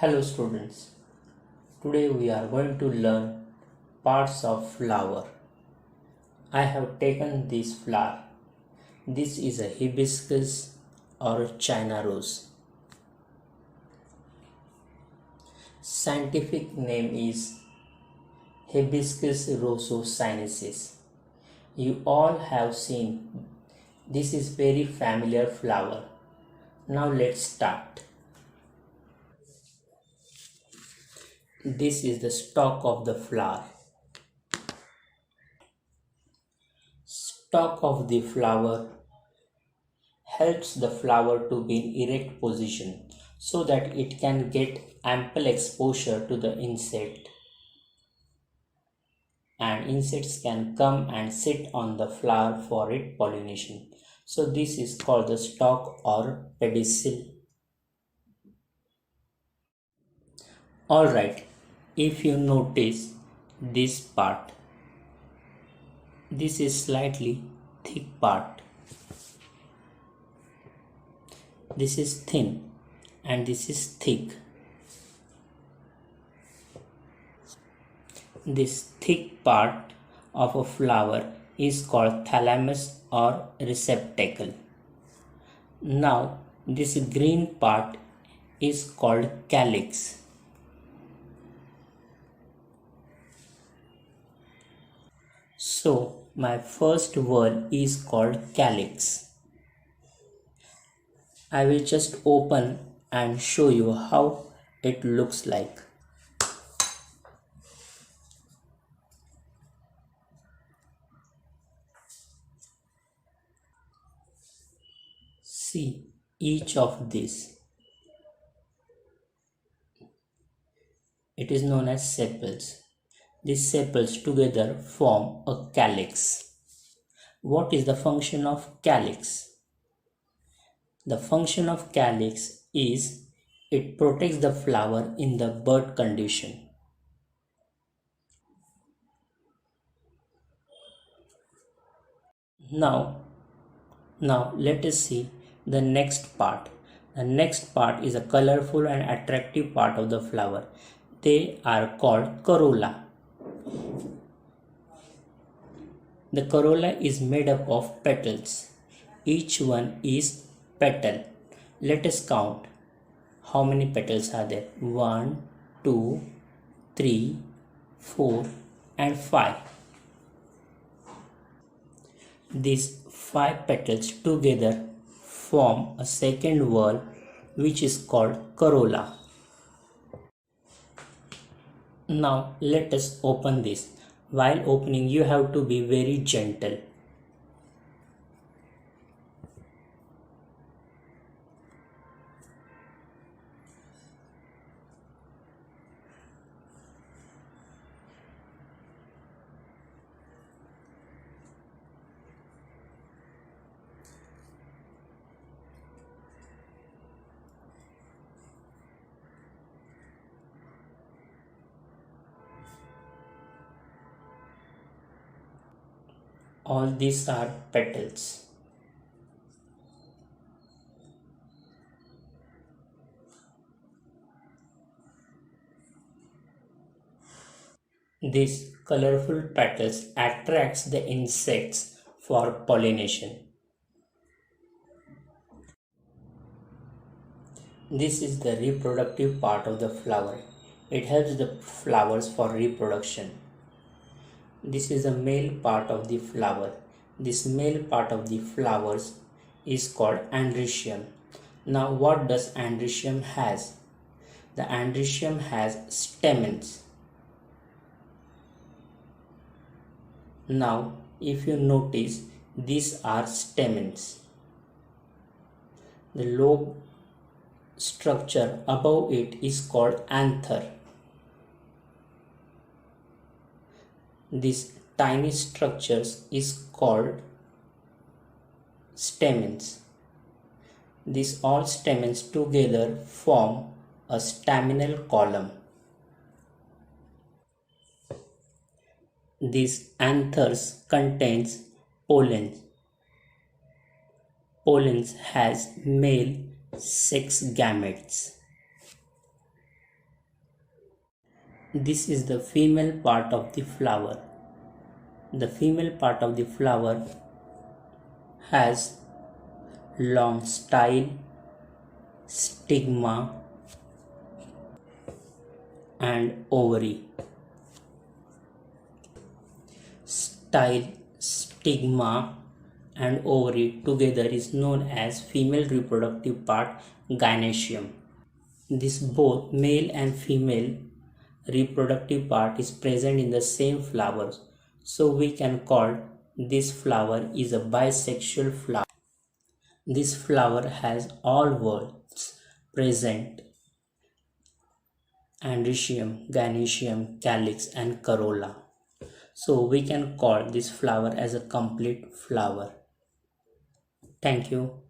Hello students, today we are going to learn parts of flower. I have taken this flower. This is a hibiscus or China rose. Scientific name is Hibiscus sinensis. You all have seen this is very familiar flower. Now let's start. This is the stalk of the flower. Stalk of the flower helps the flower to be in erect position so that it can get ample exposure to the insect, and insects can come and sit on the flower for its pollination. So this is called the stalk or pedicel. Alright, if you notice this part, this is slightly thick part. This is thin and this is thick. This thick part of a flower is called thalamus or receptacle. Now this green part is called calyx. So my first word is called calyx. I will just open and show you how it looks like. See each of these. It is known as sepals. These sepals together form a calyx. What is the function of calyx? The function of calyx is it protects the flower in the bud condition. Now let us see the next part. The next part is a colorful and attractive part of the flower. They are called corolla. The corolla is made up of petals. Each one is petal. Let us count how many petals are there. 1, 2, 3, 4 and 5. These 5 petals together form a second whorl which is called corolla. Now let us open this. While opening you have to be very gentle. All these are petals. These colorful petals attracts the insects for pollination. This is the reproductive part of the flower. It helps the flowers for reproduction. This is the male part of the flower. This male part of the flowers is called androecium. Now what does androecium has? The androecium has stamens. Now if you notice, these are stamens. The lobe structure above it is called anther. These tiny structures is called stamens. These all stamens together form a staminal column. These anthers contains pollen. Pollen has male sex gametes. This is the female part of the flower. The female part of the flower has long style, stigma and ovary. Style, stigma and ovary together is known as female reproductive part, gynoecium. This both male and female reproductive part is present in the same flowers, so we can call this flower is a bisexual flower. This flower has all words present: androecium, gynoecium, calyx and corolla. So we can call this flower as a complete flower. Thank you.